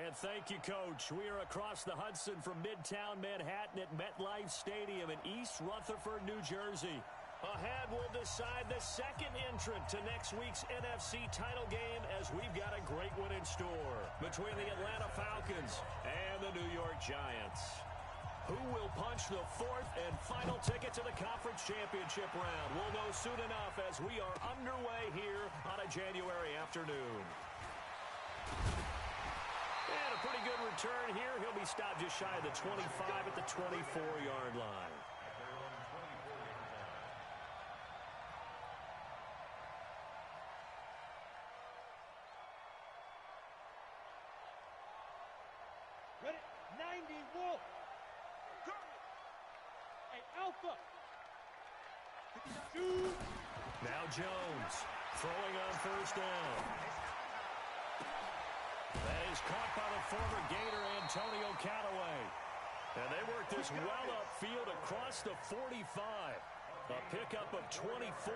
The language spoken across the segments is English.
And thank you, Coach. We are across the Hudson from Midtown Manhattan at MetLife Stadium in East Rutherford, New Jersey. Ahead, we'll decide the second entrant to next week's NFC title game as we've got a great one in store between the Atlanta Falcons and the New York Giants. Who will punch the fourth and final ticket to the conference championship round? We'll know soon enough as we are underway here on a January afternoon. And a pretty good return here. He'll be stopped just shy of the 25 at the 24-yard line. Ready? 90, Wolf. Hey, Alpha. Shoot. Now Jones throwing on first down. That is caught by the former Gator Antonio Callaway. And they work this well upfield across the 45. A pickup of 24.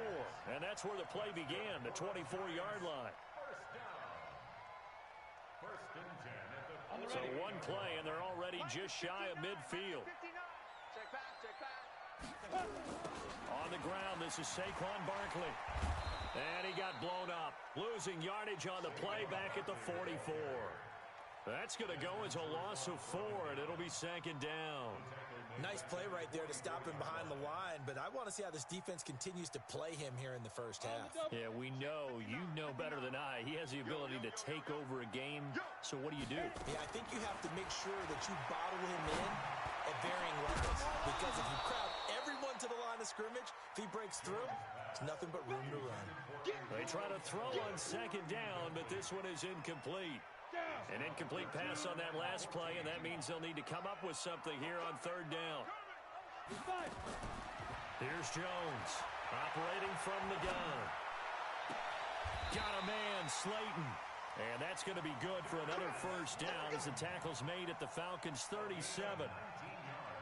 And that's where the play began, the 24-yard line. First and 10. So one play, and they're already just shy of midfield. Check back. On the ground, this is Saquon Barkley. And he got blown up, losing yardage on the play back at the 44. That's going to go as a loss of 4, and it'll be second down. Nice play right there to stop him behind the line, but I want to see how this defense continues to play him here in the first half. Yeah, we know. You know better than I. He has the ability to take over a game, so what do you do? Yeah, I think you have to make sure that you bottle him in at varying levels, because if you crowd everyone to the line of scrimmage, if he breaks through, it's nothing but room to run. They try to throw on second down, but this one is incomplete. An incomplete pass on that last play, and that means they'll need to come up with something here on third down. Here's Jones, operating from the gun. Got a man, Slayton. And that's going to be good for another first down as the tackle's made at the Falcons' 37.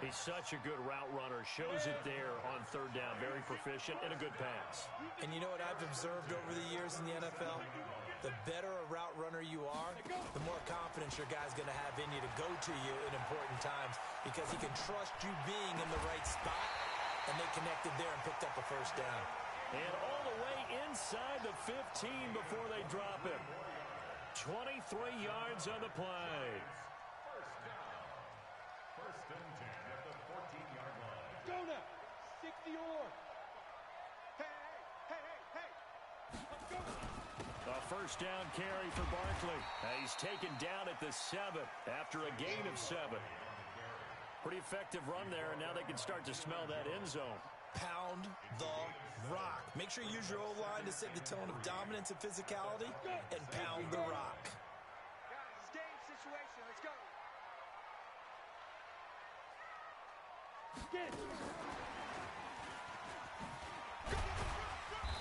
He's such a good route runner. Shows it there on third down. Very proficient and a good pass. And you know what I've observed over the years in the NFL? The better a route runner you are, the more confidence your guy's going to have in you to go to you in important times, because he can trust you being in the right spot, and they connected there and picked up a first down. And all the way inside the 15 before they drop him. 23 yards on the play. First down. First and 10 at the 14-yard line. Go now. 60 or. Hey. Let's go. A first down carry for Barkley. He's taken down at the 7 after a gain of 7. Pretty effective run there, and now they can start to smell that end zone. Pound the rock. Make sure you use your O-line to set the tone of dominance and physicality, and pound the rock. Guys, it's game situation. Let's go. Get.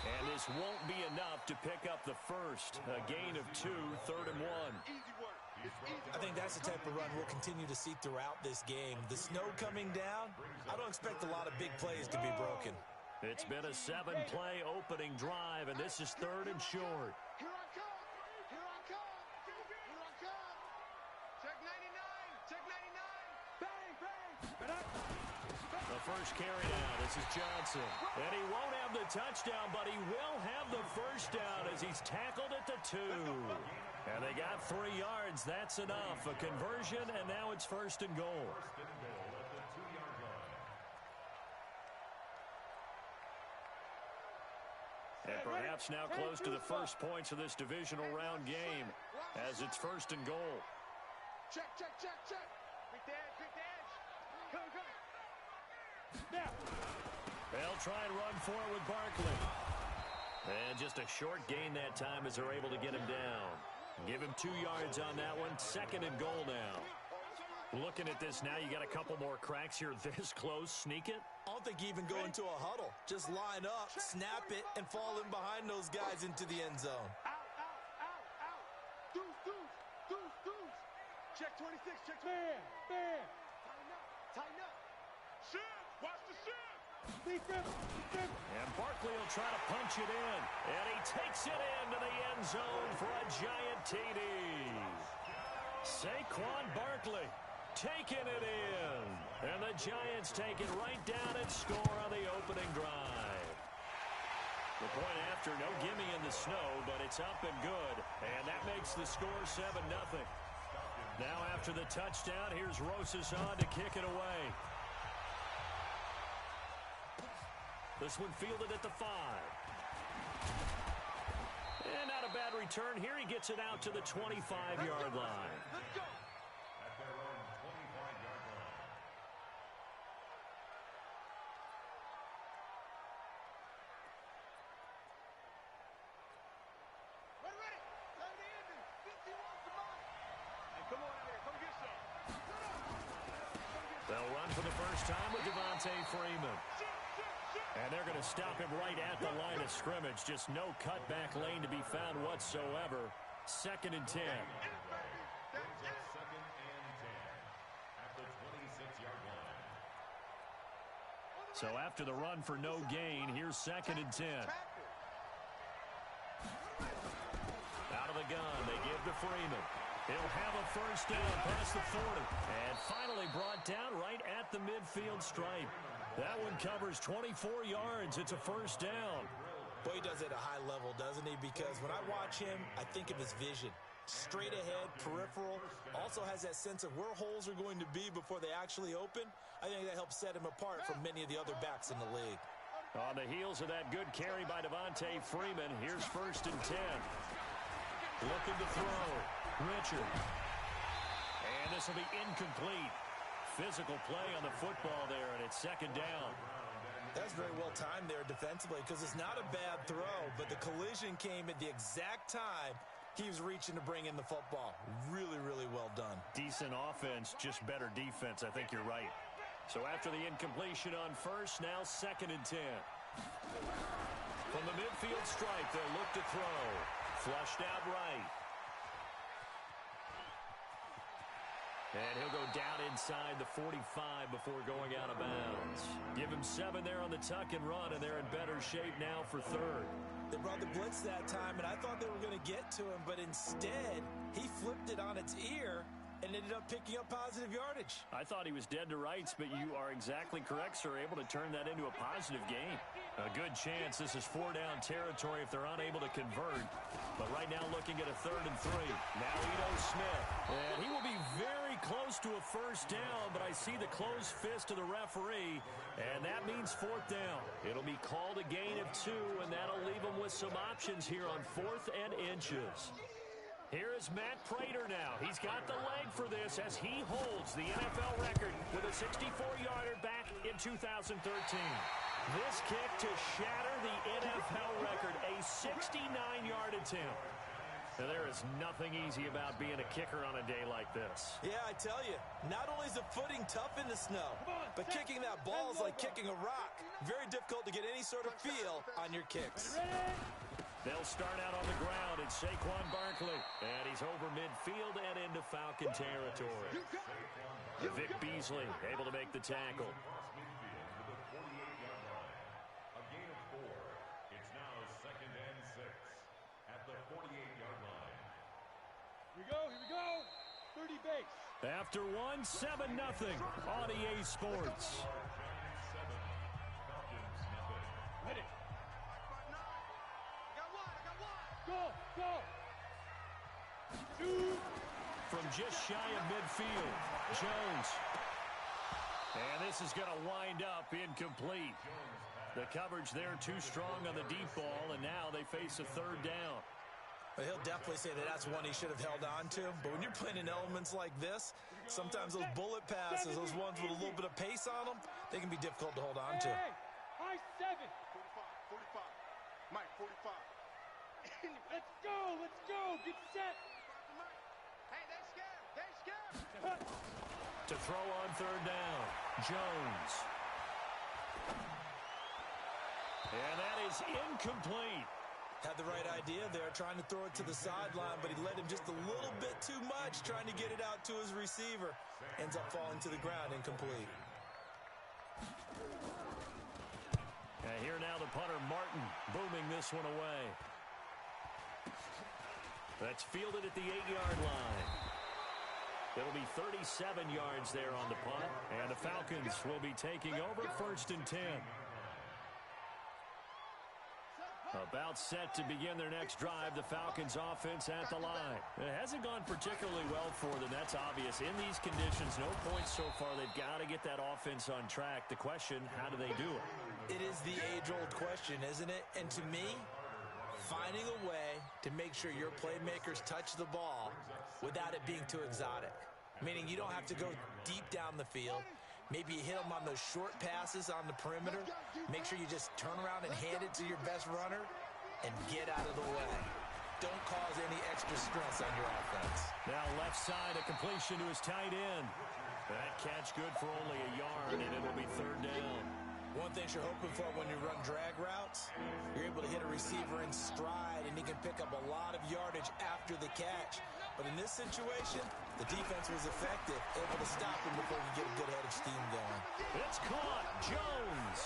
And this won't be enough to pick up the first. A gain of 2, 3rd and 1. I think that's the type of run we'll continue to see throughout this game. The snow coming down, I don't expect a lot of big plays to be broken. It's been a 7-play opening drive, and this is 3rd and short. Here I come. Check 99. Check 99. Bang. The first carry down. This is Johnson. And he won't have the touchdown, but he will have the first down as he's tackled at the 2. And they got 3 yards. That's enough. A conversion, and now it's 1st and goal. First and goal at the 2-yard line. And perhaps now close to the first points of this divisional round game as it's 1st and goal. Check. Quick the edge. Come. Now. They'll try and run for it with Barkley. And just a short gain that time as they're able to get him down. Give him 2 yards on that one. 2nd and goal now. Looking at this now, you got a couple more cracks here this close. Sneak it. I don't think you even go into a huddle. Just line up, snap it, and fall in behind those guys into the end zone. Out. Deuce. Check 26. Check 26. Man. Tighten up. Shift. Watch the shift. Defense. And Barkley will try to punch it in. And he takes it into the end zone for a giant TD. Saquon Barkley taking it in. And the Giants take it right down and score on the opening drive. The point after, no gimme in the snow, but it's up and good. And that makes the score 7-0. Now after the touchdown, here's Rosas on to kick it away. This one fielded at the 5. And not a bad return here. He gets it out to the 25-yard line. At their own 25-yard line. Ready. Time to end it. 51 to mine. Hey, come on out here. Come get some. They'll run for the first time with Devontae Freeman. And they're going to stop him right at the line of scrimmage. Just no cutback lane to be found whatsoever. 2nd and 10. Brings up 2nd and 10 at the 26-yard line. So after the run for no gain, here's 2nd and 10. Out of the gun, they give to Freeman. He'll have a first down past the 40. And finally brought down right at the midfield stripe. That one covers 24 yards. It's a first down. Boy, he does it at a high level, doesn't he? Because when I watch him, I think of his vision. Straight ahead, peripheral. Also has that sense of where holes are going to be before they actually open. I think that helps set him apart from many of the other backs in the league. On the heels of that good carry by Devontae Freeman, here's 1st and 10. Looking to throw. Richard. And this will be incomplete. Physical play on the football there, and it's 2nd down. That's very well timed there defensively because it's not a bad throw, but the collision came at the exact time he was reaching to bring in the football. Really, really well done. Decent offense, just better defense. I think you're right. So after the incompletion on first, now 2nd and 10. From the midfield stripe, they'll look to throw. Flushed out right. And he'll go down inside the 45 before going out of bounds. Give him 7 there on the tuck and run, and they're in better shape now for 3rd. They brought the blitz that time, and I thought they were going to get to him, but instead, he flipped it on its ear and ended up picking up positive yardage. I thought he was dead to rights, but you are exactly correct, sir. Able to turn that into a positive gain. A good chance this is 4-down territory if they're unable to convert. But right now looking at a 3rd and 3. Now Ito Smith. And he will be very close to a first down, but I see the closed fist of the referee, and that means 4th down. It'll be called a gain of 2, and that'll leave them with some options here on 4th and inches. Here is Matt Prater now. He's got the leg for this as he holds the NFL record with a 64-yarder back in 2013. This kick to shatter the NFL record, a 69-yard attempt. Now, there is nothing easy about being a kicker on a day like this. Yeah, I tell you, not only is the footing tough in the snow, but kicking that ball is like kicking a rock. Very difficult to get any sort of feel on your kicks. They'll start out on the ground. It's Saquon Barkley. And he's over midfield and into Falcon territory. Vic Beasley able to make the tackle. A gain of 4. It's now 2nd and 6 at the 48-yard line. Here we go. 30 base. After 1, 7-0 on EA Sports. Ready. Go. 2. From just shy of midfield, Jones. And this is going to wind up incomplete. The coverage there too strong on the deep ball, and now they face a 3rd down. Well, he'll definitely say that that's one he should have held on to. But when you're playing in elements like this, sometimes those bullet passes, those ones with a little bit of pace on them, they can be difficult to hold on to. Hey, high 7. 45. Mike, 45. Let's go. Get set. Hey, they scared. To throw on 3rd down, Jones. And that is incomplete. Had the right idea there, trying to throw it to the sideline, but he led him just a little bit too much, trying to get it out to his receiver. Ends up falling to the ground, incomplete. And here now the punter, Martin, booming this one away. That's fielded at the 8-yard line. It'll be 37 yards there on the punt, and the Falcons will be taking over 1st and 10. About set to begin their next drive, the Falcons offense at the line. It hasn't gone particularly well for them, that's obvious. In these conditions, no points so far. They've got to get that offense on track. The question, how do they do it? It is the age-old question, isn't it? And to me, finding a way to make sure your playmakers touch the ball without it being too exotic. Meaning you don't have to go deep down the field. Maybe you hit them on those short passes on the perimeter. Make sure you just turn around and hand it to your best runner and get out of the way. Don't cause any extra stress on your offense. Now left side, a completion to his tight end. That catch good for only a yard, and it'll be 3rd down. One thing you're hoping for when you run drag routes, you're able to hit a receiver in stride, and he can pick up a lot of yardage after the catch. But in this situation, the defense was effective, able to stop him before he could get a good head of steam going. It's caught. Jones.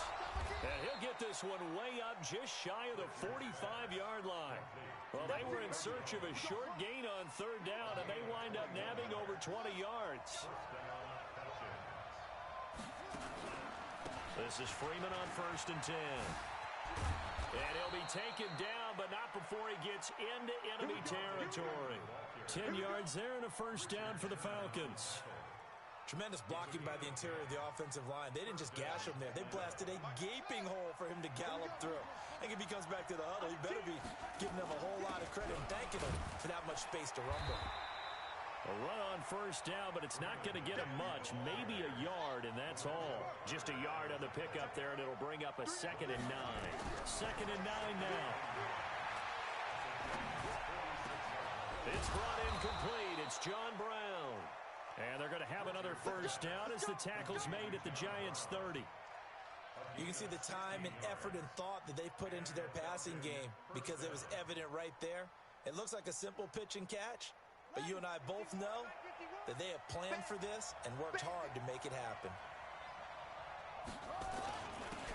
And he'll get this one way up just shy of the 45-yard line. Well, they were in search of a short gain on 3rd down, and they wind up nabbing over 20 yards. This is Freeman on 1st and 10. And he'll be taken down, but not before he gets into enemy territory. 10 yards there and a 1st down for the Falcons. Tremendous blocking by the interior of the offensive line. They didn't just gash him there. They blasted a gaping hole for him to gallop through. I think if he comes back to the huddle, he better be giving them a whole lot of credit and thanking them for that much space to rumble. A run on 1st down, but it's not going to get him much. Maybe a yard, and that's all. Just a yard on the pickup there, and it'll bring up a 2nd and 9. 2nd and 9 now. It's brought in complete. It's John Brown. And they're going to have another 1st down as the tackle's made at the Giants' 30. You can see the time and effort and thought that they put into their passing game because it was evident right there. It looks like a simple pitch and catch, but you and I both know that they have planned for this and worked hard to make it happen.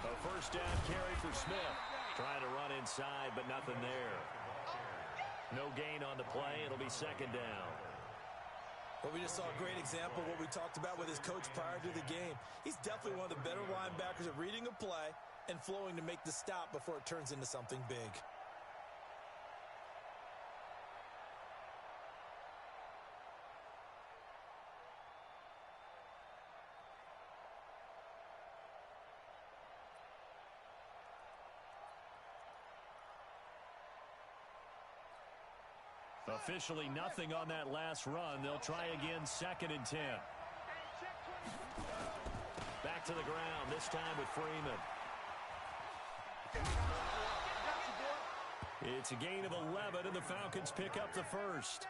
A 1st down carry for Smith. Trying to run inside, but nothing there. No gain on the play. It'll be 2nd down. Well, we just saw a great example of what we talked about with his coach prior to the game. He's definitely one of the better linebackers at reading a play and flowing to make the stop before it turns into something big. Officially nothing on that last run. They'll try again, 2nd and 10. Back to the ground, this time with Freeman. It's a gain of 11, and the Falcons pick up the 1st.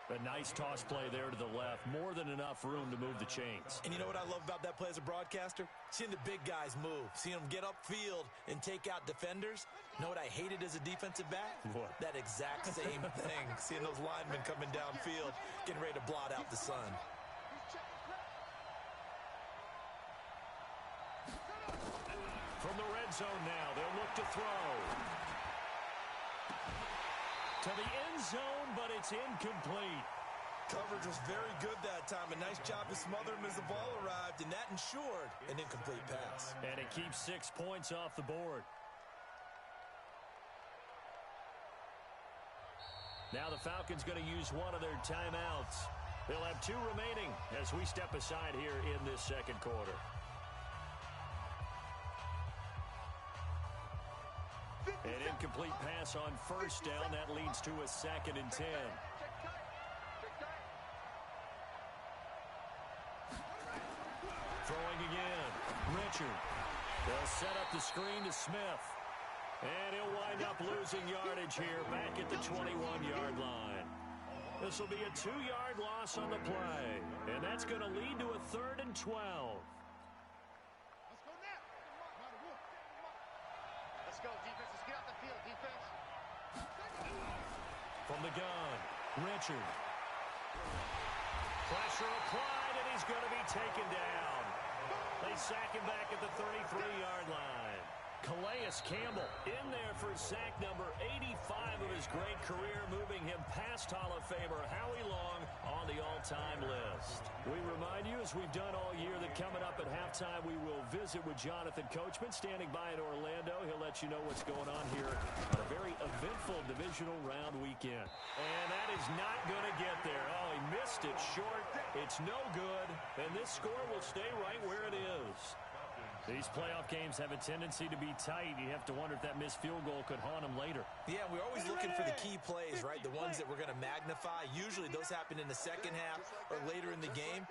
A nice toss play there to the left. More than enough room to move the chains. And you know what I love about that play as a broadcaster? Seeing the big guys move. Seeing them get upfield and take out defenders. You know what I hated as a defensive back? What? That exact same thing. Seeing those linemen coming downfield, getting ready to blot out the sun. From the red zone now, they'll look to throw. To the end zone, but it's incomplete. Coverage was very good that time. A nice job to smother him as the ball arrived, and that ensured an incomplete pass. And it keeps 6 points off the board. Now the Falcons going to use one of their timeouts. They'll have 2 remaining as we step aside here in this 2nd quarter. An incomplete pass on 1st down. That leads to a 2nd and 10. Throwing again. Richard. They'll set up the screen to Smith. And he'll wind up losing yardage here back at the 21-yard line. This will be a 2-yard loss on the play. And that's going to lead to a 3rd and 12. Let's go, defense. Let's get out the field, defense. From the gun, Richard. Pressure applied, and he's going to be taken down. They sack him back at the 33-yard line. Calais Campbell in there for sack number 85 of his great career, moving him past Hall of Famer Howie Long on the all-time list. We remind you, as we've done all year, that coming up at halftime, we will visit with Jonathan Coachman standing by in Orlando. He'll let you know what's going on here on a very eventful divisional round weekend. And that is not going to get there. Oh, he missed it short. It's no good. And this score will stay right where it is. These playoff games have a tendency to be tight. You have to wonder if that missed field goal could haunt them later. Yeah, we're always looking for the key plays, right? The ones that we're going to magnify. Usually those happen in the second half or later in the game.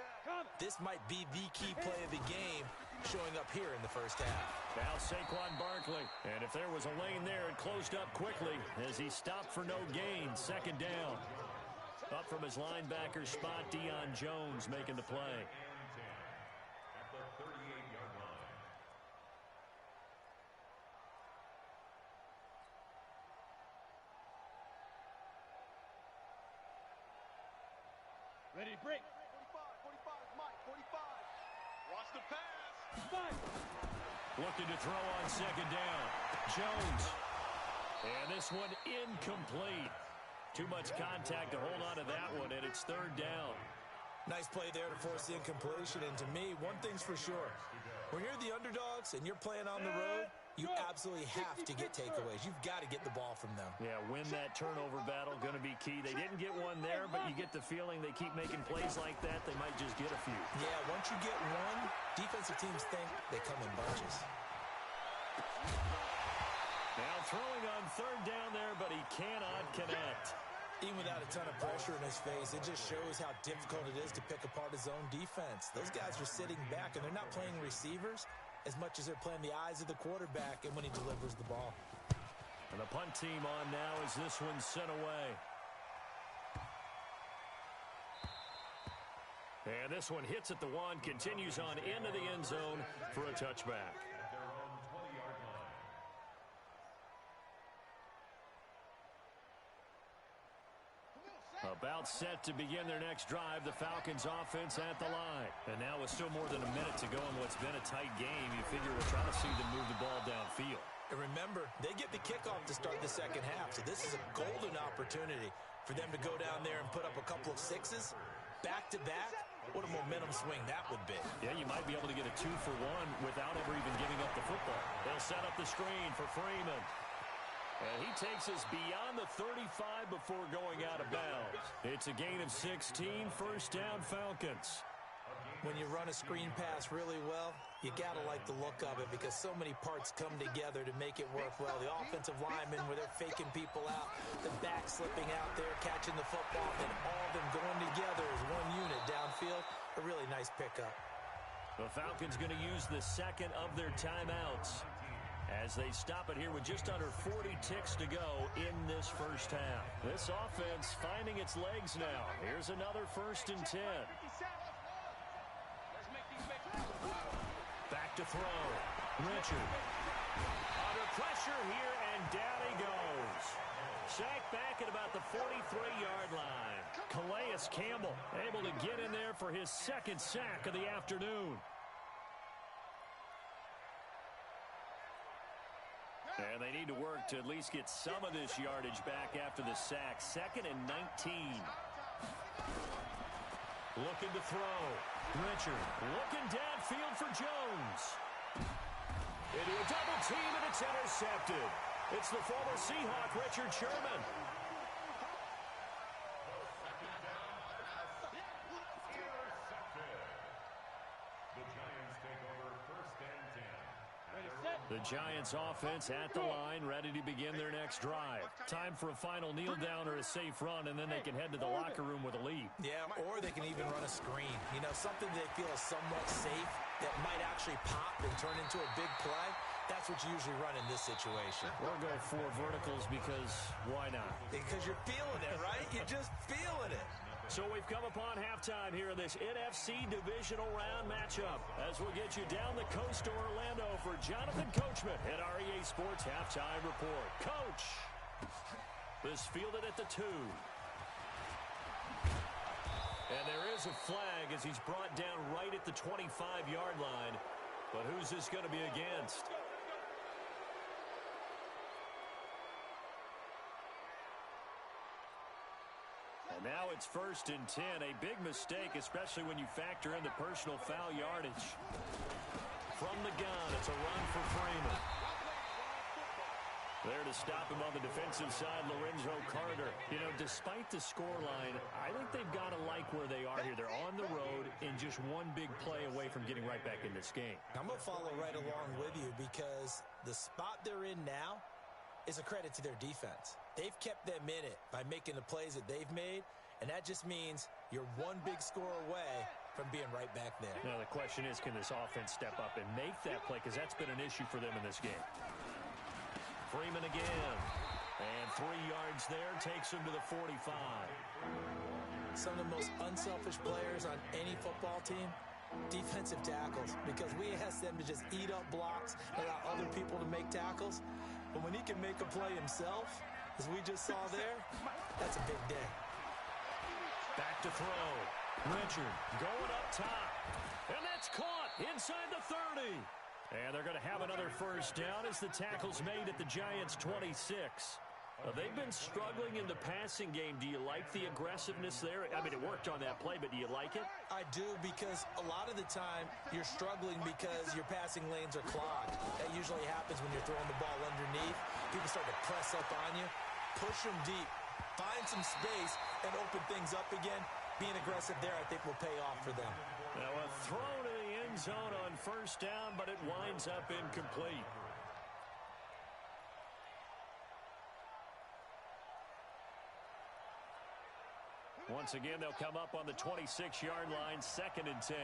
This might be the key play of the game showing up here in the first half. Now Saquon Barkley. And if there was a lane there, it closed up quickly as he stopped for no gain. Second down. Up from his linebacker spot, Deion Jones making the play. Ready to break. 45, Mike, 45. Watch the pass. Five. Looking to throw on second down. Jones. And this one incomplete. Too much contact to hold on to that one, and it's third down. Nice play there to force the incompletion. And to me, one thing's for sure. When you're the underdogs and you're playing on the road, you absolutely have to get takeaways. You've got to get the ball from them. Yeah, win that turnover battle, going to be key. They didn't get one there, but you get the feeling they keep making plays like that, they might just get a few. Yeah, once you get one, defensive teams think they come in bunches. Now throwing on third down there, but he cannot connect. Even without a ton of pressure in his face, it just shows how difficult it is to pick apart his own defense. Those guys are sitting back, and they're not playing receivers as much as they're playing the eyes of the quarterback and when he delivers the ball. And the punt team on now as this one's sent away. And this one hits at the one, continues on into the end zone for a touchback. About set to begin their next drive, the Falcons offense at the line. And now with still more than a minute to go in what's been a tight game, you figure we'll try to see them move the ball downfield. And remember, they get the kickoff to start the second half, so this is a golden opportunity for them to go down there and put up a couple of sixes back-to-back. What a momentum swing that would be. Yeah, you might be able to get a 2-for-1 without ever even giving up the football. They'll set up the screen for Freeman. And he takes us beyond the 35 before going out of bounds. It's a gain of 16, first down Falcons. When you run a screen pass really well, you got to like the look of it because so many parts come together to make it work well. The offensive linemen where they're faking people out, the back slipping out there, catching the football, and all of them going together as one unit downfield. A really nice pickup. The Falcons going to use the second of their timeouts as they stop it here with just under 40 ticks to go in this first half. This offense finding its legs now. Here's another 1st and 10. Back to throw. Richard. Under pressure here, and down he goes. Sacked back at about the 43-yard line. Calais Campbell able to get in there for his second sack of the afternoon. And they need to work to at least get some of this yardage back after the sack. 2nd and 19. Looking to throw. Richard looking downfield for Jones. Into a double team, and it's intercepted. It's the former Seahawk, Richard Sherman. The Giants offense at the line, ready to begin their next drive. Time for a final kneel down or a safe run, and then they can head to the locker room with a lead. Yeah, or they can even run a screen. You know, something they feel is somewhat safe that might actually pop and turn into a big play. That's what you usually run in this situation. Or go 4 verticals because why not? Because you're feeling it, right? You're just feeling it. So we've come upon halftime here in this NFC Divisional Round matchup as we'll get you down the coast to Orlando for Jonathan Coachman at REA Sports Halftime Report. Coach, this fielded at the 2. And there is a flag as he's brought down right at the 25-yard line. But who's this going to be against? Now it's 1st and 10. A big mistake, especially when you factor in the personal foul yardage. From the gun, it's a run for Freeman. There to stop him on the defensive side, Lorenzo Carter. You know, despite the scoreline, I think they've got to like where they are here. They're on the road and just one big play away from getting right back in this game. I'm going to follow right along with you because the spot they're in now is a credit to their defense. They've kept them in it by making the plays that they've made, and that just means you're one big score away from being right back there. Now, the question is, can this offense step up and make that play? Because that's been an issue for them in this game. Freeman again. And 3 yards there takes him to the 45. Some of the most unselfish players on any football team, defensive tackles, because we ask them to just eat up blocks and allow other people to make tackles. But when he can make a play himself, as we just saw there, that's a big day. Back to throw. Richard going up top. And that's caught inside the 30. And they're going to have another first down as the tackle's made at the Giants' 26. They've been struggling in the passing game. Do you like the aggressiveness there? I mean, it worked on that play, but do you like it? I do, because a lot of the time you're struggling because your passing lanes are clogged. That usually happens when you're throwing the ball underneath. People start to press up on you. Push them deep. Find some space and open things up again. Being aggressive there, I think, will pay off for them. Now a throw to the end zone on first down, but it winds up incomplete. Once again, they'll come up on the 26-yard line, 2nd and 10.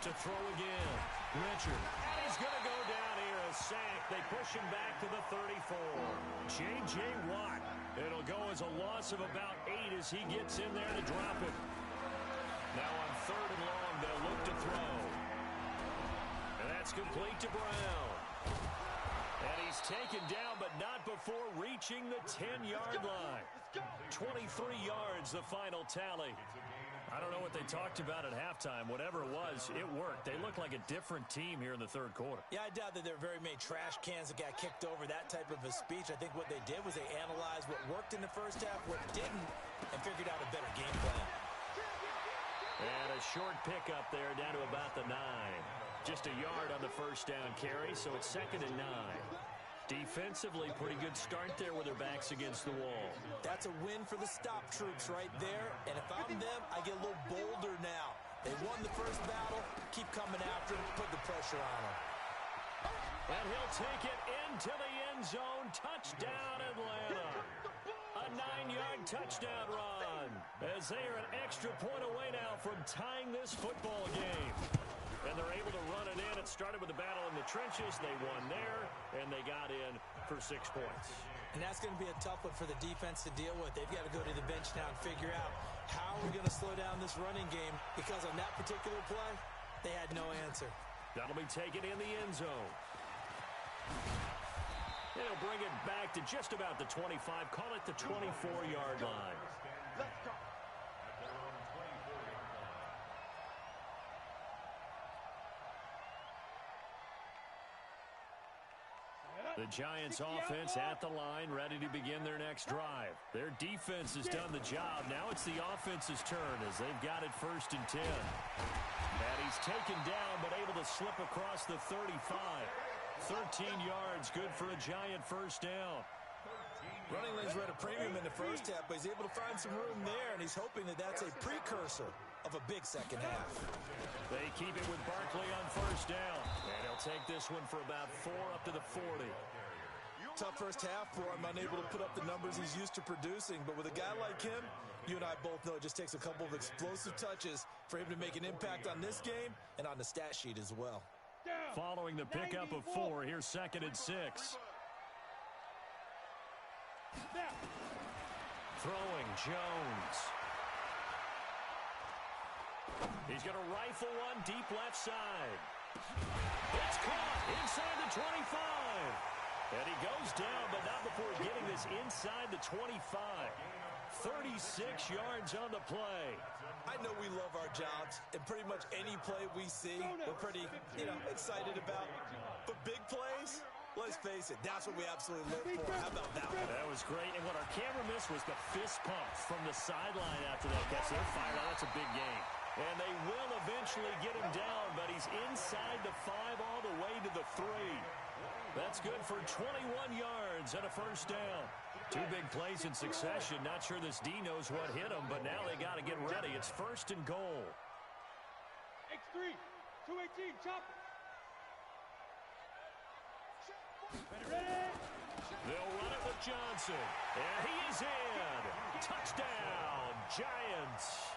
To throw again. Richard. And he's going to go down here. A sack. They push him back to the 34. J.J. Watt. It'll go as a loss of about 8 as he gets in there to drop it. Now on 3rd and long, they'll look to throw. And that's complete to Brown. And he's taken down, but not before reaching the 10-yard line. 23 yards, the final tally. I don't know what they talked about at halftime. Whatever it was, it worked. They look like a different team here in the 3rd quarter. Yeah, I doubt that there are very many trash cans that got kicked over, that type of a speech. I think what they did was they analyzed what worked in the first half, what didn't, and figured out a better game plan. And a short pickup there down to about the 9. Just a yard on the first down carry, so it's 2nd and 9. Defensively, pretty good start there with their backs against the wall. That's a win for the stop troops right there. And if I'm them, I get a little bolder now. They won the first battle. Keep coming after them. Put the pressure on them. And he'll take it into the end zone. Touchdown, Atlanta. A 9-yard touchdown run. As they are an extra point away now from tying this football game. And they're able to run it in. It started with a battle in the trenches. They won there, and they got in for 6 points. And that's going to be a tough one for the defense to deal with. They've got to go to the bench now and figure out how we're going to slow down this running game, because on that particular play, they had no answer. That'll be taken in the end zone. They'll bring it back to just about the 25. Call it the 24-yard line. Let's go. The Giants offense at the line, ready to begin their next drive. Their defense has done the job. Now it's the offense's turn as they've got it 1st and 10. And he's taken down but able to slip across the 35. 13 yards, good for a Giant first down. Running lanes were at a premium in the first half, but he's able to find some room there, and he's hoping that that's a precursor of a big second half. They keep it with Barkley on first down. And he'll take this one for about 4 up to the 40. Tough first half for him, unable to put up the numbers he's used to producing. But with a guy like him, you and I both know it just takes a couple of explosive touches for him to make an impact on this game and on the stat sheet as well. Following the pickup of 4, here's 2nd and 6. Throwing Jones. He's going to rifle one deep left side. It's caught inside the 25. And he goes down, but not before getting this inside the 25. 36 yards on the play. I know we love our jobs, and pretty much any play we see, we're pretty, excited about. But big plays, Let's face it, that's what we absolutely live for. How about that one? That was great. And what our camera missed was the fist pump from the sideline after that catch. They're fired out. That's a big game. And they will eventually get him down, but he's inside the 5 all the way to the 3. That's good for 21 yards and a first down. 2 big plays in succession. Not sure this D knows what hit him, but now they got to get ready. It's first and goal. X3, 218, chop it. Ready? They'll run it with Johnson. And he is in. Touchdown, Giants.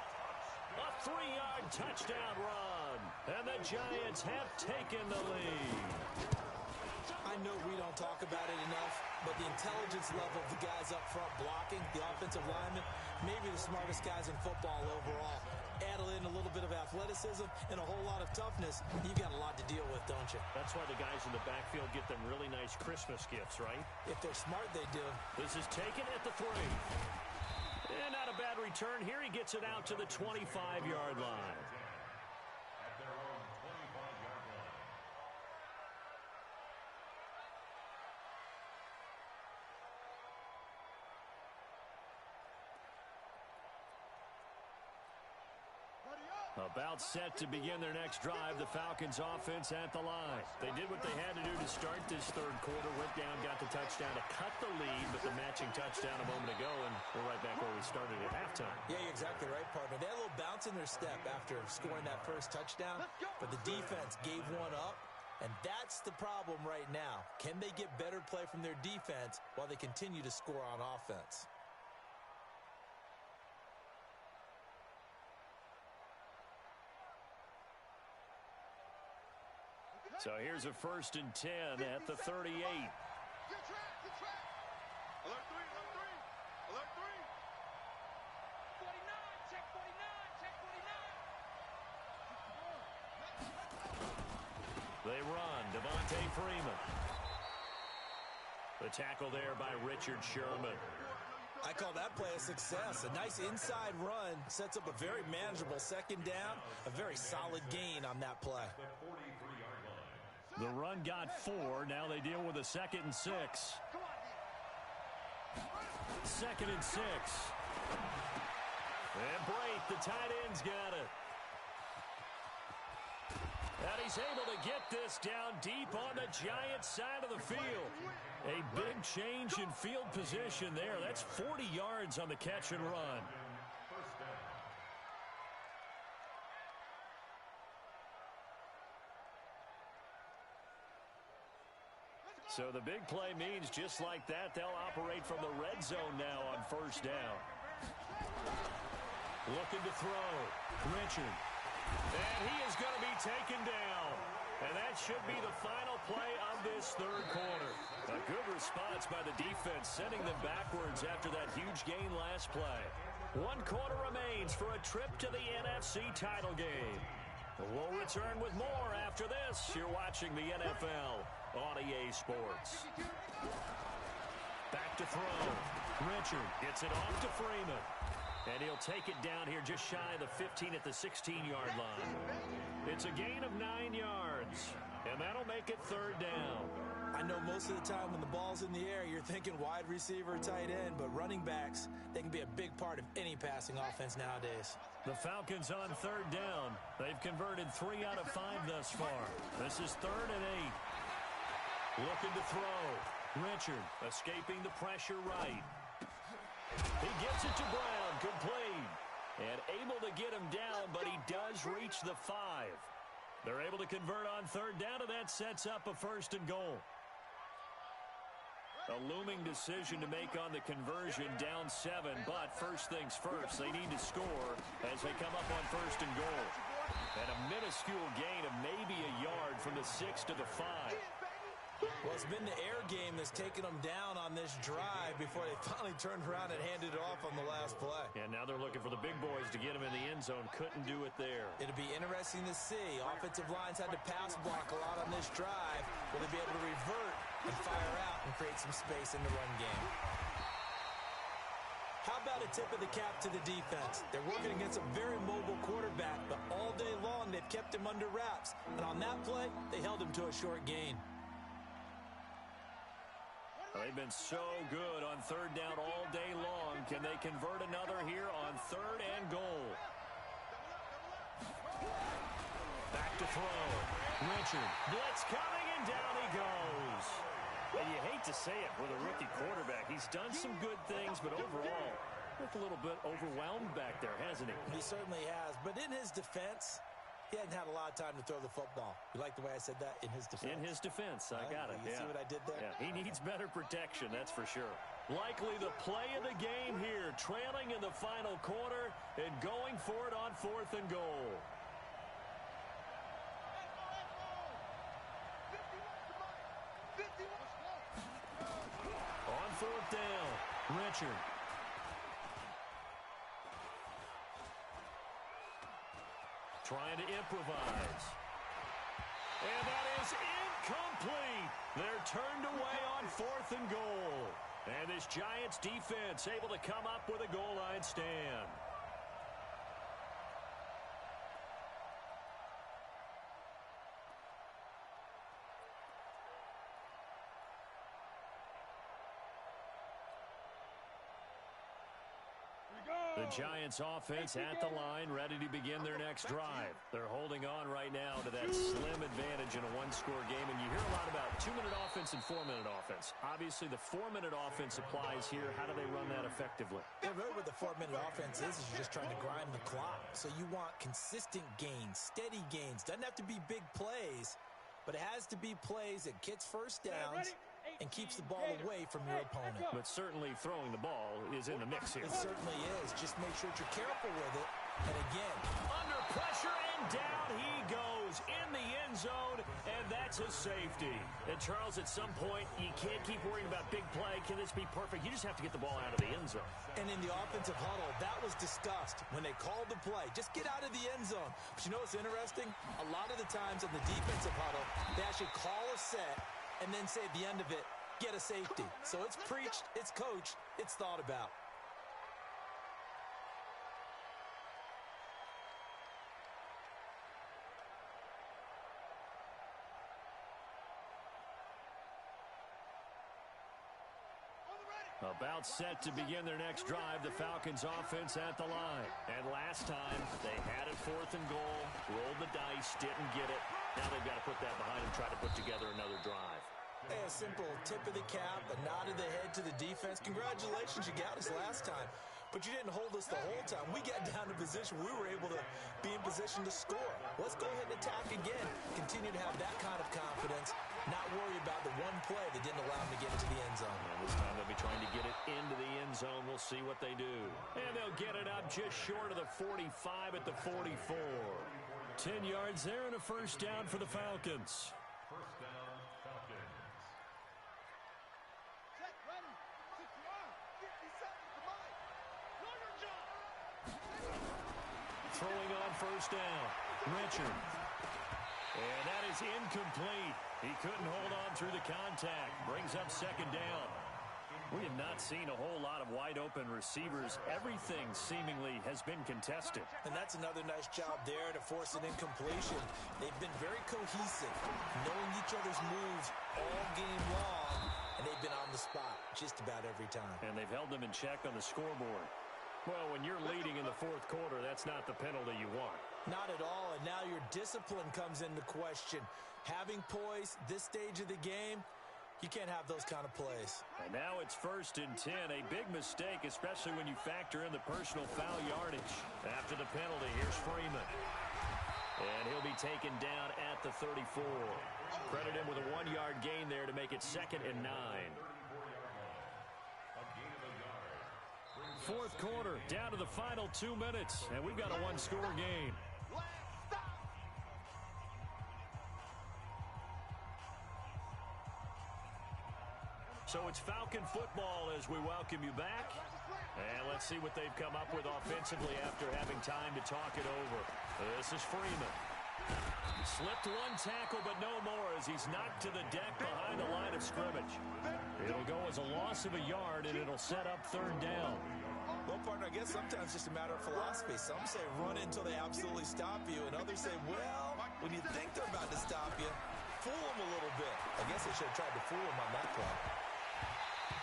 A 3-yard touchdown run. And the Giants have taken the lead. I know we don't talk about it enough, but the intelligence level of the guys up front blocking, the offensive linemen, maybe the smartest guys in football overall. Add in a little bit of athleticism and a whole lot of toughness. You got a lot to deal with, don't you? That's why the guys in the backfield get them really nice Christmas gifts, right? If they're smart, they do. This is taken at the 3. And not a bad return. Here he gets it out to the 25-yard line. At their own 25-yard line. About set to begin their next drive, the Falcons offense at the line. They did what they had to do to start this third quarter, went down, got the touchdown to cut the lead, but the matching touchdown a moment ago, and we're right back where we started at halftime. Yeah, you're exactly right, partner. They had a little bounce in their step after scoring that first touchdown, but the defense gave one up, and that's the problem right now. Can they get better play from their defense while they continue to score on offense? So here's a first and 10 at the 38. Good track, good track. Alert 3, alert 3. Alert 3. 49, check 49, check 49. They run. Devontae Freeman. The tackle there by Richard Sherman. I call that play a success. A nice inside run sets up a very manageable second down. A very solid gain on that play. The run got 4. Now they deal with a 2nd and 6. 2nd and 6. And Brate, the tight end's got it. And he's able to get this down deep on the Giants side of the field. A big change in field position there. That's 40 yards on the catch and run. So the big play means just like that, they'll operate from the red zone now on first down. Looking to throw. Richard. And he is going to be taken down. And that should be the final play of this third quarter. A good response by the defense, sending them backwards after that huge gain last play. 1 quarter remains for a trip to the NFC title game. We'll return with more after this. You're watching the NFL on EA Sports. Back to throw. Richard gets it off to Freeman. And he'll take it down here just shy of the 15 at the 16-yard line. It's a gain of 9 yards. And that'll make it third down. I know most of the time when the ball's in the air, you're thinking wide receiver, tight end, but running backs, they can be a big part of any passing offense nowadays. The Falcons on third down. They've converted 3 out of 5 thus far. This is 3rd and 8. Looking to throw. Richard escaping the pressure right. He gets it to Brown, complete. And able to get him down, but he does reach the 5. They're able to convert on third down, and that sets up a first and goal. A looming decision to make on the conversion, down 7, but first things first, they need to score as they come up on first and goal. And a minuscule gain of maybe a yard from the 6 to the 5. Well, it's been the air game that's taken them down on this drive before they finally turned around and handed it off on the last play. And now they're looking for the big boys to get them in the end zone. Couldn't do it there. It'll be interesting to see. Offensive lines had to pass block a lot on this drive. Will they be able to revert and fire out and create some space in the run game? How about a tip of the cap to the defense? They're working against a very mobile quarterback, but all day long they've kept him under wraps. And on that play, they held him to a short gain. They've been so good on third down all day long. Can they convert another here on 3rd and goal? Back to throw. Richard. Blitz coming, and down he goes. And you hate to say it with a rookie quarterback. He's done some good things, but overall, looked a little bit overwhelmed back there, hasn't he? He certainly has. But in his defense, he hadn't had a lot of time to throw the football. You like the way I said that? In his defense. In his defense. I got it. You see what I did there? Yeah, he needs better protection, that's for sure. Likely the play of the game here, trailing in the final quarter and going for it on 4th and goal. On 4th down, Richard. Trying to improvise. And that is incomplete. They're turned away on 4th and goal. And this Giants defense able to come up with a goal line stand. The Giants offense at the line, ready to begin their next drive. They're holding on right now to that slim advantage in a one-score game. And you hear a lot about 2-minute offense and 4-minute offense. Obviously, the 4-minute offense applies here. How do they run that effectively? Yeah, really what the 4-minute offense is you're just trying to grind the clock. So you want consistent gains, steady gains. Doesn't have to be big plays, but it has to be plays that gets first downs and keeps the ball away from your opponent. But certainly throwing the ball is in the mix here. It certainly is. Just make sure that you're careful with it. And again, under pressure, and down he goes in the end zone, and that's a safety. And Charles, at some point, you can't keep worrying about big play. Can this be perfect? You just have to get the ball out of the end zone. And in the offensive huddle, that was discussed when they called the play. Just get out of the end zone. But you know what's interesting? A lot of the times in the defensive huddle, they actually call a set and then say at the end of it, get a safety. So it's preached, it's coached, it's thought about. About set to begin their next drive, the Falcons offense at the line. And last time, they had it 4th and goal, rolled the dice, didn't get it. Now they've got to put that behind them, try to put together another drive. Hey, a simple tip of the cap, a nod of the head to the defense. Congratulations, you got us last time. But you didn't hold us the whole time. We got down to position. We were able to be in position to score. Let's go ahead and attack again. Continue to have that kind of confidence. Not worry about the one play that didn't allow them to get into the end zone. And this time they'll be trying to get it into the end zone. We'll see what they do. And they'll get it up just short of the 45 at the 44. 10 yards there and a first down for the Falcons. First down, Falcons. Set, ready, 50 seconds, come on. Run your job. Throwing on first down, Richard. And that is incomplete. He couldn't hold on through the contact. Brings up second down. We have not seen a whole lot of wide-open receivers. Everything seemingly has been contested. And that's another nice job there to force an incompletion. They've been very cohesive, knowing each other's moves all game long, and they've been on the spot just about every time. And they've held them in check on the scoreboard. Well, when you're leading in the 4th quarter, that's not the penalty you want. Not at all, and now your discipline comes into question. Having poise this stage of the game, you can't have those kind of plays. And now it's 1st and 10. A big mistake, especially when you factor in the personal foul yardage. After the penalty, here's Freeman. And he'll be taken down at the 34. Credit him with a 1-yard gain there to make it 2nd and 9. 4th quarter, down to the final 2 minutes, and we've got a one-score game. So it's Falcon football as we welcome you back. And let's see what they've come up with offensively after having time to talk it over. This is Freeman. Slipped one tackle, but no more as he's knocked to the deck behind the line of scrimmage. It'll go as a loss of a yard, and it'll set up 3rd down. Well, partner, I guess sometimes it's just a matter of philosophy. Some say run until they absolutely stop you, and others say, well, when you think they're about to stop you, fool them a little bit. I guess they should have tried to fool them on that play.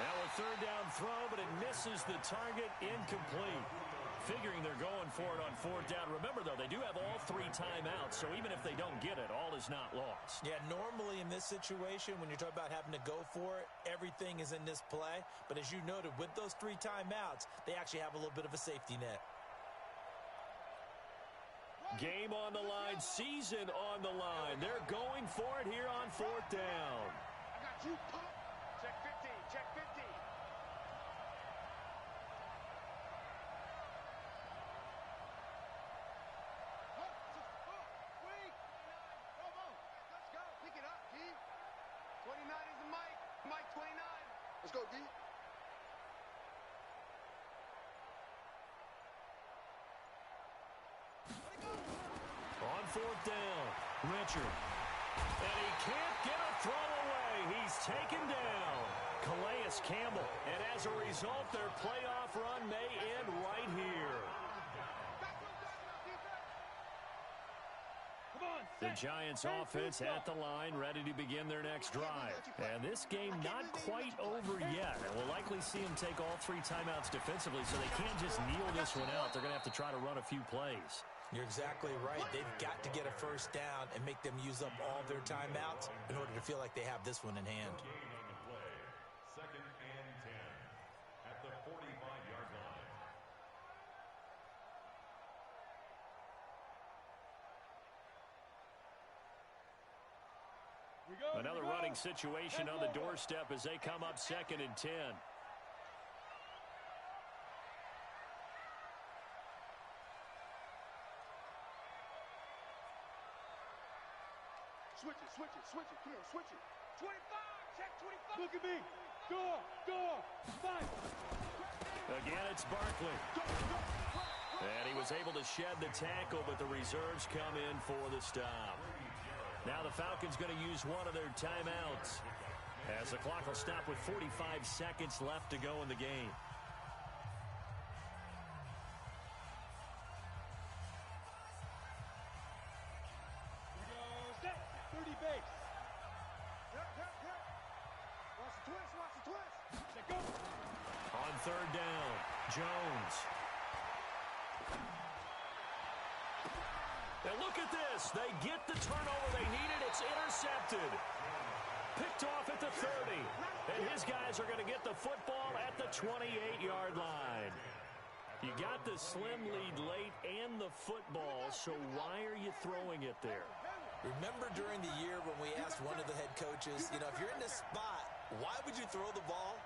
Now a third down throw, but it misses the target, incomplete. Figuring they're going for it on fourth down. Remember, though, they do have all 3 timeouts, so even if they don't get it, all is not lost. Yeah, normally in this situation, when you're talking about having to go for it, everything is in this play. But as you noted, with those 3 timeouts, they actually have a little bit of a safety net. Game on the line, season on the line. They're going for it here on fourth down. I got you, pump. Check 15, check 15. Let's go, D. On fourth down, Richard. And he can't get a throw away. He's taken down. Calais Campbell. And as a result, their playoff run may end right here. The Giants offense at the line, ready to begin their next drive. And this game not quite over yet. And we'll likely see them take all 3 timeouts defensively, so they can't just kneel this one out. They're going to have to try to run a few plays. You're exactly right. They've got to get a first down and make them use up all their timeouts in order to feel like they have this one in hand. Second and 10 at the 45-yard line. Another running situation on the doorstep as they come up second and 10. Switch it, switch it, switch it. Come on, switch it. 25, check 25. Look at me. Go. 5. Again, it's Barkley. And he was able to shed the tackle, but the reserves come in for the stop. Now the Falcons going to use one of their timeouts as the clock will stop with 45 seconds left to go in the game. Here we go. Set. 30 base. Watch the twist. Set, go. On third down, Jones. And look at this. They get the turnover they needed. It's intercepted. Picked off at the 30. And his guys are going to get the football at the 28-yard line. You got the slim lead late and the football, so why are you throwing it there? Remember during the year when we asked one of the head coaches, if you're in this spot, why would you throw the ball?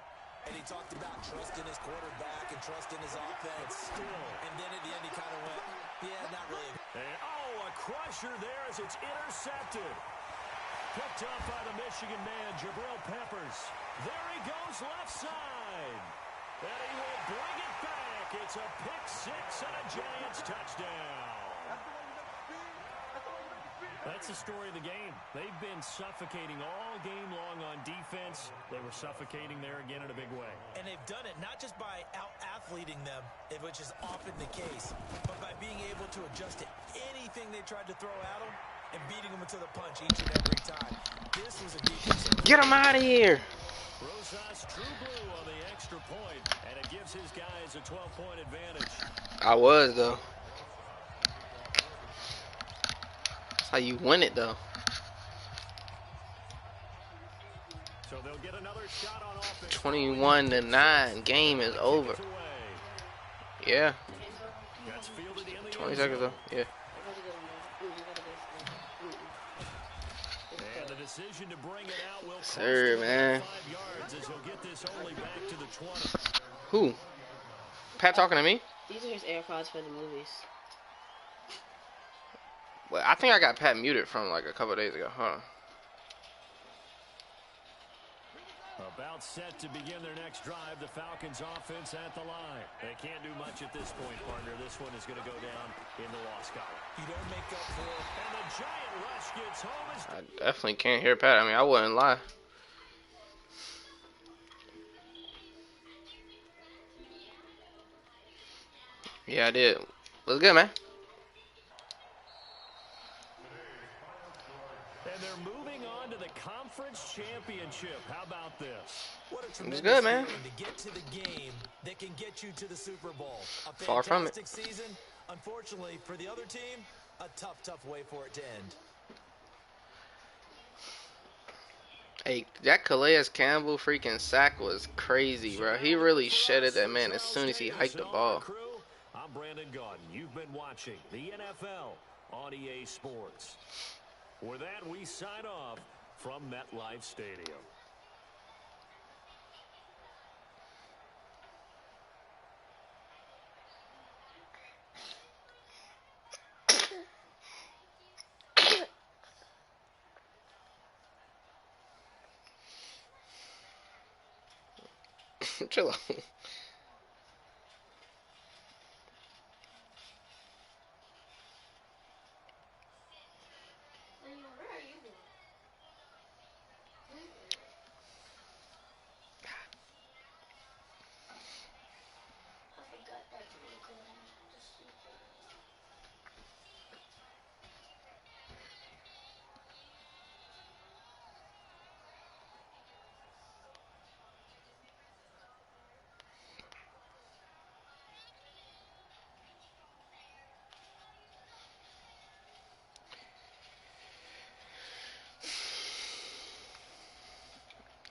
And he talked about trusting his quarterback and trusting his offense. And then at the end he kind of went, yeah, not really. And, a crusher there as it's intercepted. Picked up by the Michigan man, Jabril Peppers. There he goes left side. And he will bring it back. It's a pick 6 and a Giants touchdown. That's the story of the game. They've been suffocating all game long on defense. They were suffocating there again in a big way. And they've done it not just by out-athleting them, which is often the case, but by being able to adjust to anything they tried to throw at them and beating them to the punch each and every time. This was a defense. Get him out of here. Rosas true blue on the extra point, and it gives his guys a 12-point advantage. I was, though. That's how you win it, though. So they'll get another shot on offense. 21-9. Game is over. Yeah. 20 seconds, though. Yeah. And the decision to bring it out will Sir, man. 5 yards as he'll get this only back to the 20. Who? Pat talking to me? These are his AirPods for the movies. Well, I think I got Pat muted from like a couple of days ago. Hold on. About set to begin their next drive, the Falcons offense at the line. They can't do much at this point, partner. This one is going to go down in the loss column. You don't make up for it. And the giant rush gets home. I definitely can't hear Pat. I mean, I wouldn't lie. Yeah, I did. What's good, man? And they're moving on to the conference championship. How about this? What a It was tremendous good, man. feeling to get to the game that can get you to the Super Bowl. A Far from it. fantastic season. Unfortunately, for the other team, a tough way for it to end. Hey, that Calais Campbell freaking sack was crazy, bro. He really shedded that man as soon as he hiked the ball. I'm Brandon Gaudin. You've been watching the NFL on EA Sports. With that, we sign off from MetLife Stadium. Chill out.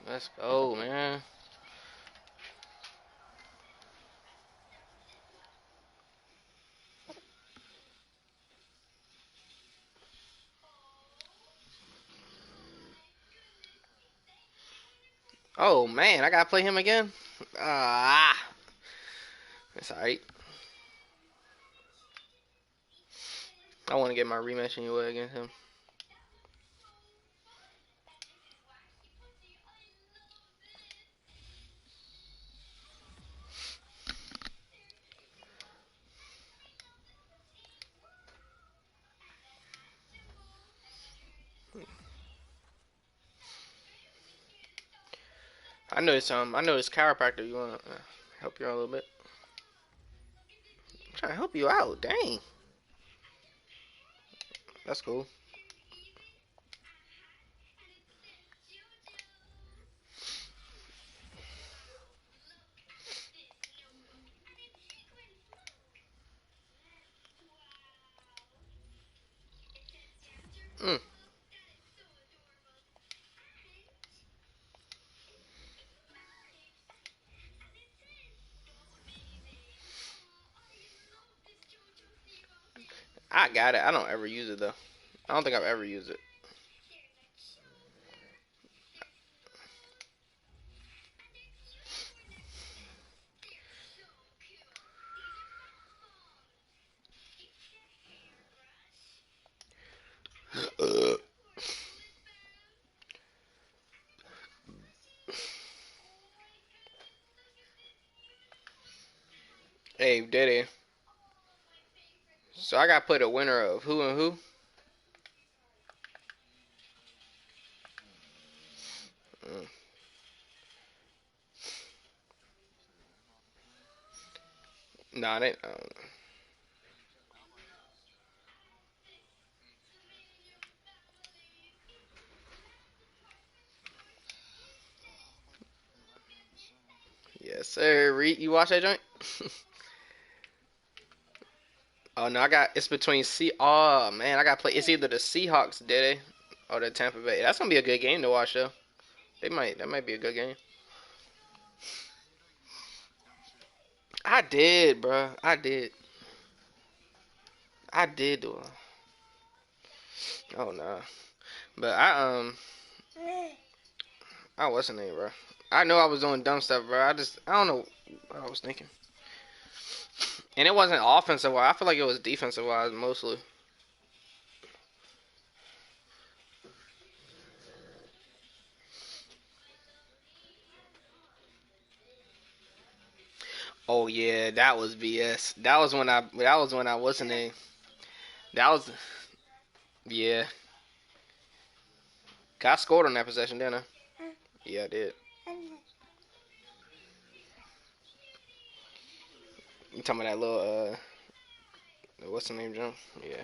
Let's go, man. Oh, man. I got to play him again? It's alright. I want to get my rematch anyway against him. I know this chiropractor. You wanna help you out a little bit? I'm trying to help you out. Dang, that's cool. Mm. I got it. I don't ever use it though. I don't think I've ever used it. Hey, Diddy. So I got to put a winner of who and who. Nah, they. Yes, sir. Reed, you watch that joint? Oh no, it's between Oh man, I got to play. It's either the Seahawks, Diddy, or the Tampa Bay. That's gonna be a good game to watch though. That might be a good game. I did, bro. I did do it. Oh no, but what's the name, bro? I know I was doing dumb stuff, bro. I don't know what I was thinking. And it wasn't offensive wise. I feel like it was defensive wise mostly. Oh yeah, that was BS. That was when I wasn't in. That was yeah. I scored on that possession, didn't I? Yeah, I did. You talking about that little what's the name, John? Yeah.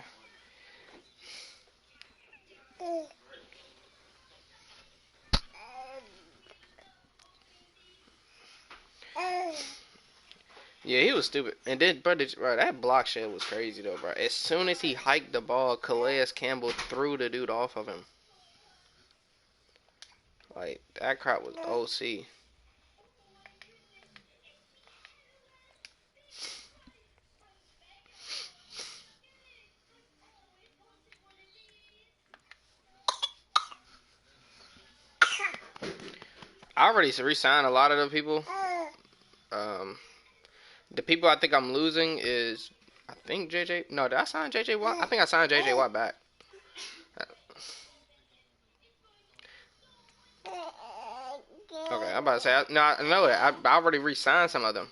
Yeah, he was stupid. And then, bro, that block shit was crazy, though, bro. As soon as he hiked the ball, Calais Campbell threw the dude off of him. Like, that crap was OC. I already re-signed a lot of the people. The people I think I'm losing is, I think JJ. No, did I sign JJ Watt? I think I signed JJ Watt back. Okay, I'm about to say, no, I know that. I already re-signed some of them.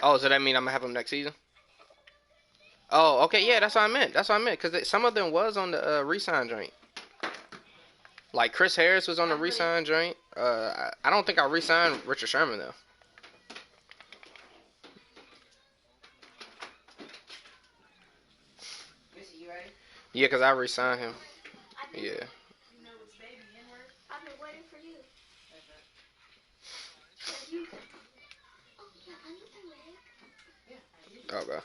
Oh, so that mean I'm gonna have them next season? Oh, okay, yeah, that's what I meant. That's what I meant, because some of them was on the re-sign joint. Like, Chris Harris was on the re-sign joint. I don't think I re-signed Richard Sherman, though. Yeah, because I re-signed him. Yeah. I've been waiting for you. Okay.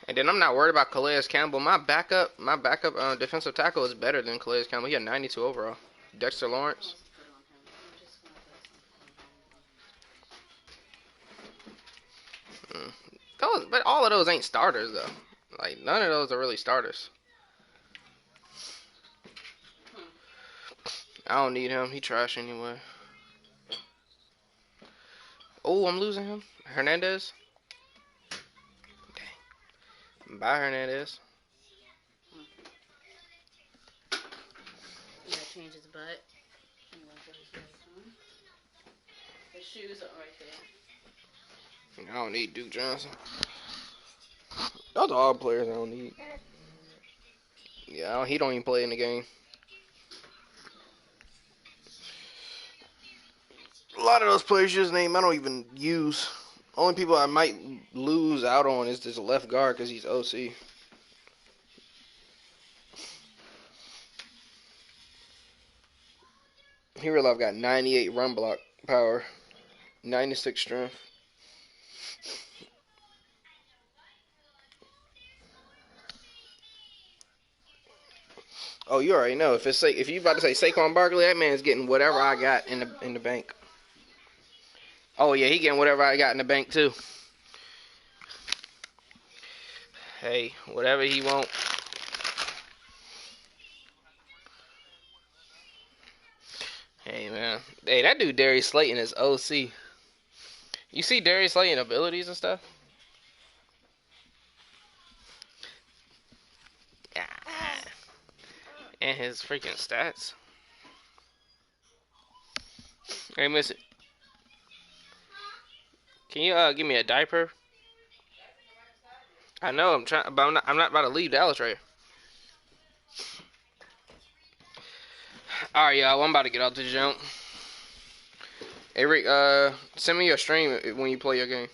And then I'm not worried about Calais Campbell. My backup defensive tackle is better than Calais Campbell. He had 92 overall. Dexter Lawrence. But all of those ain't starters, though. Like, none of those are really starters. I don't need him. He trash anyway. Oh, I'm losing him. Hernandez. Dang. Bye, Hernandez. You gotta change his butt. The shoes are right there. I don't need Duke Johnson. Those are all players I don't need. Yeah, he don't even play in the game. A lot of those players you just name, I don't even use. Only people I might lose out on is this left guard because he's OC. Hero Love got 98 run block power, 96 strength. Oh, you already know. If you about to say Saquon Barkley, that man's getting whatever I got in the bank. Oh yeah, he getting whatever I got in the bank too. Hey, whatever he want. Hey man, hey, that dude Darius Slayton is OC. You see Darius Slayton abilities and stuff? And his freaking stats. Hey, miss it. Can you give me a diaper? I know I'm trying, but I'm not about to leave Dallas right here. All right, y'all. I'm about to get out the jump. Hey, Rick, send me your stream when you play your game.